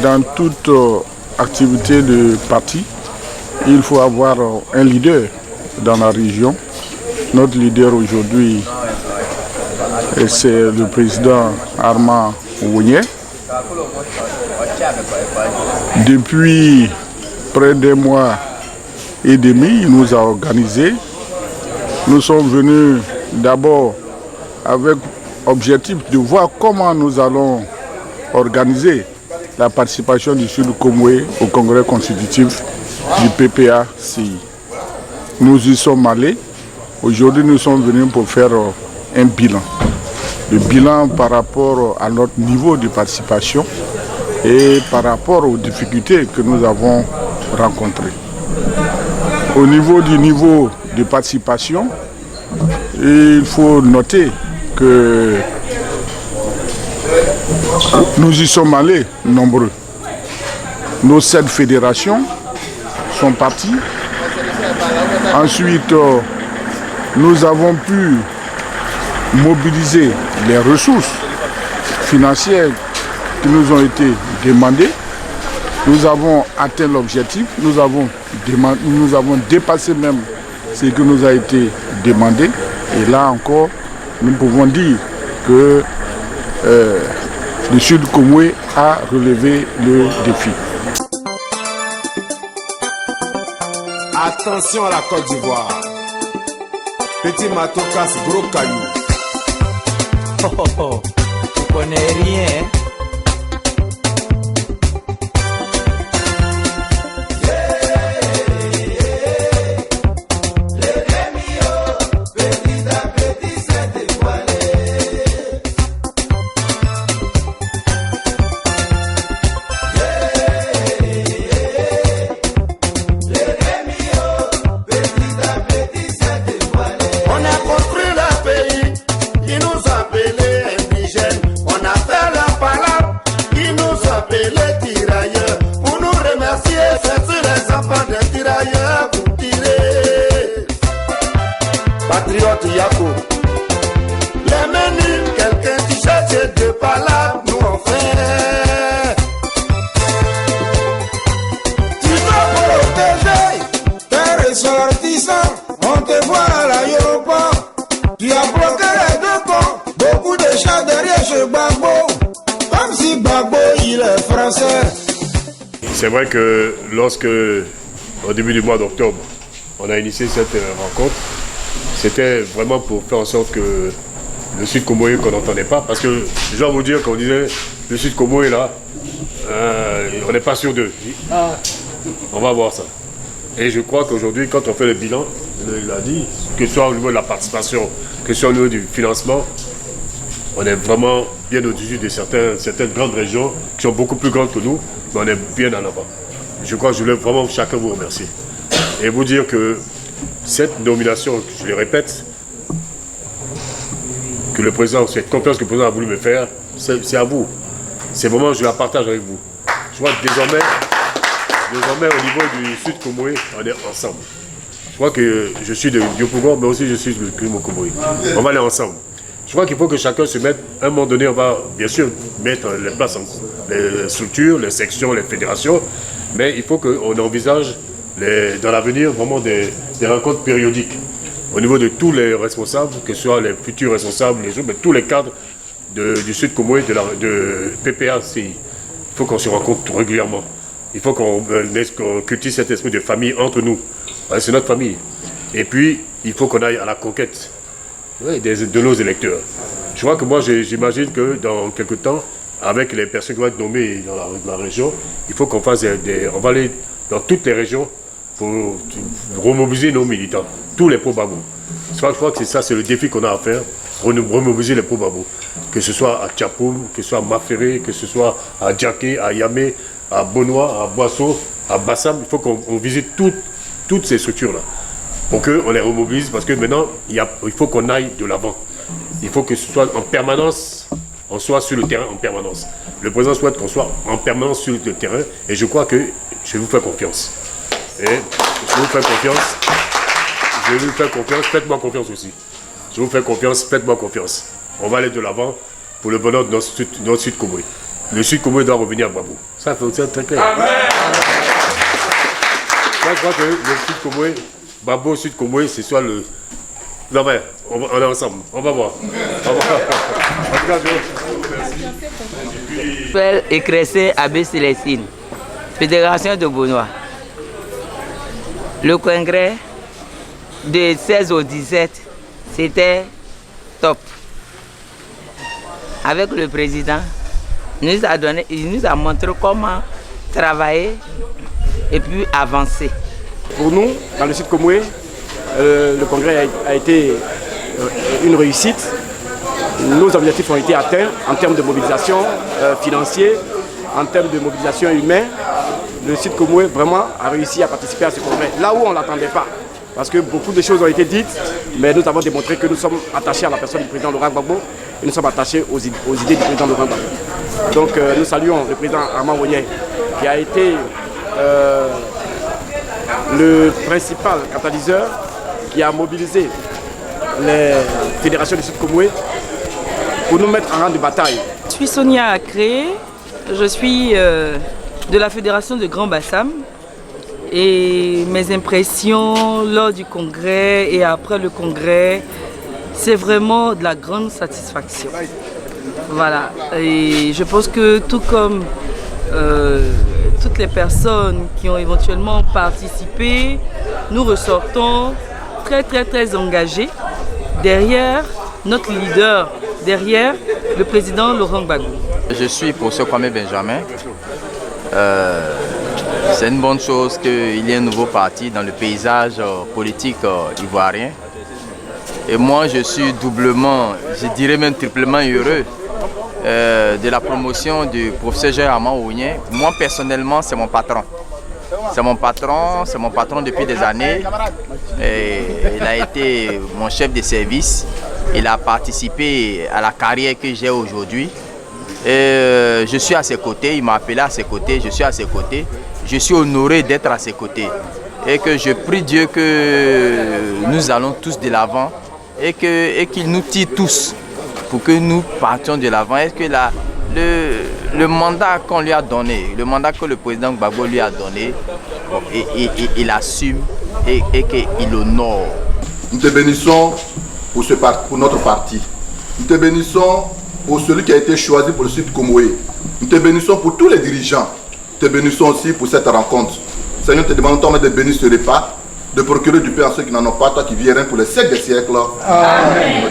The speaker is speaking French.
Dans toute activité de parti, il faut avoir un leader dans la région. Notre leader aujourd'hui, c'est le président Armand Ouagné. Depuis près d'un mois et demi, il nous a organisé. Nous sommes venus d'abord avec objectif de voir comment nous allons organiser la participation du Sud Comoé au congrès constitutif du PPA-CI. Nous y sommes allés. Aujourd'hui, nous sommes venus pour faire un bilan. Le bilan par rapport à notre niveau de participation et par rapport aux difficultés que nous avons rencontrées. Au niveau du niveau de participation, il faut noter que nous y sommes allés nombreux. Nos 7 fédérations sont parties. Ensuite, nous avons pu mobiliser les ressources financières qui nous ont été demandées. Nous avons atteint l'objectif, nous avons dépassé même ce qui nous a été demandé. Et là encore, nous pouvons dire que le Sud Comoé a relevé le défi. Attention à la Côte d'Ivoire. Petit matou casse gros caillou. Oh oh oh, tu connais rien, hein? Patriote Yako. Les menus, quelqu'un qui cherche de palabres, nous on fait. Tu dois protéger tes ressortissants. On te voit à l'aéroport. Tu as bloqué les 2 camps. Beaucoup de chats derrière chez Gbagbo. Comme si Gbagbo il est français. C'est vrai que lorsque, au début du mois d'octobre, on a initié cette rencontre, c'était vraiment pour faire en sorte que le Sud Comoé qu'on n'entendait pas, parce que je dois vous dire qu'on disait le Sud Comoé là, on n'est pas sûr d'eux. On va voir ça. Et je crois qu'aujourd'hui, quand on fait le bilan, il a dit, que ce soit au niveau de la participation, que ce soit au niveau du financement, on est vraiment bien au-dessus de certaines grandes régions qui sont beaucoup plus grandes que nous, mais on est bien en avant. Je crois que je voulais vraiment chacun vous remercier. Et vous dire que cette nomination, je le répète, que le président, cette confiance que le président a voulu me faire, c'est à vous. C'est vraiment, je la partage avec vous. Je crois que désormais au niveau du Sud Comoé, on est ensemble. Je crois que je suis de Diopougon, mais aussi je suis de Crimo Comoé. On va aller ensemble. Je crois qu'il faut que chacun se mette, à un moment donné, on va bien sûr mettre les places, les structures, les sections, les fédérations, mais il faut qu'on envisage dans l'avenir vraiment des rencontres périodiques au niveau de tous les responsables, que ce soit les futurs responsables, les autres, mais tous les cadres du Sud Comoé, de PPA-CI. Il faut qu'on se rencontre régulièrement. Il faut qu'on cultive cet esprit de famille entre nous. C'est notre famille. Et puis, il faut qu'on aille à la conquête de nos électeurs. Je crois que moi, j'imagine que dans quelques temps, avec les personnes qui vont être nommées dans la région, il faut qu'on fasse on va aller dans toutes les régions pour remobiliser nos militants, tous les pro-Gbagbo. Je crois que c'est le défi qu'on a à faire, remobiliser les pro-Gbagbo. Que ce soit à Tchapoum, que ce soit à Maféré, que ce soit à Djaké, à Yamé, à Bonois, à Boisseau, à Bassam. Il faut qu'on visite toutes ces structures-là pour qu'on les remobilise, parce que maintenant, il faut qu'on aille de l'avant. Il faut que ce soit en permanence, on soit sur le terrain en permanence. Le président souhaite qu'on soit en permanence sur le terrain, et je crois que je vous fais confiance. Et je vous fais confiance. Je vous fais confiance, faites-moi confiance aussi. Je vous fais confiance, faites-moi confiance. On va aller de l'avant pour le bonheur de notre Sud Comoé. le Sud Comoé doit revenir à Gbagbo. Ça, c'est très clair. Amen. Moi, je crois que le Sud Comoé, Gbagbo, Sud Comoé, c'est soit le... Non mais, on est ensemble, on va voir. En tout cas, je m'appelle Écressé Abbé Célestine, Fédération de Beaunois. Le congrès de 16 au 17, c'était top. Avec le président, il nous a montré comment travailler et puis avancer. Pour nous, dans le Sud Comoé, le congrès a été une réussite. Nos objectifs ont été atteints en termes de mobilisation financière, en termes de mobilisation humaine. Le Sud Comoé vraiment a réussi à participer à ce congrès, là où on ne l'attendait pas. Parce que beaucoup de choses ont été dites, mais nous avons démontré que nous sommes attachés à la personne du président Laurent Gbagbo et nous sommes attachés aux idées du président Laurent Gbagbo. Donc nous saluons le président Armand Ouagnet qui a été le principal catalyseur qui a mobilisé les fédérations du Sud Comoé pour nous mettre en rang de bataille. Je suis Sonia Acré, je suis de la Fédération de Grand Bassam et mes impressions lors du congrès et après le congrès, c'est vraiment de la grande satisfaction. Voilà, et je pense que tout comme toutes les personnes qui ont éventuellement participé, nous ressortons très engagés derrière notre leader, derrière le président Laurent Gbagbo. Je suis pour Kwame Benjamin. C'est une bonne chose qu'il y ait un nouveau parti dans le paysage politique ivoirien. Et moi, je suis doublement, je dirais même triplement heureux de la promotion du professeur Armand Ouagnet. Moi, personnellement, c'est mon patron. C'est mon patron depuis des années. Et il a été mon chef de service. Il a participé à la carrière que j'ai aujourd'hui. Et je suis à ses côtés, il m'a appelé à ses côtés, je suis à ses côtés. Je suis honoré d'être à ses côtés. Et que je prie Dieu que nous allons tous de l'avant et qu'il nous tire tous pour que nous partions de l'avant. Est-ce que le mandat qu'on lui a donné, le mandat que le président Gbagbo lui a donné, il assume et qu'il honore. Nous te bénissons pour notre parti. Nous te bénissons pour celui qui a été choisi pour le Sud Comoé. Nous te bénissons pour tous les dirigeants. Nous te bénissons aussi pour cette rencontre. Seigneur, te demandons de bénir ce repas, de procurer du pain à ceux qui n'en ont pas, toi qui viendras pour les siècles des siècles. Amen.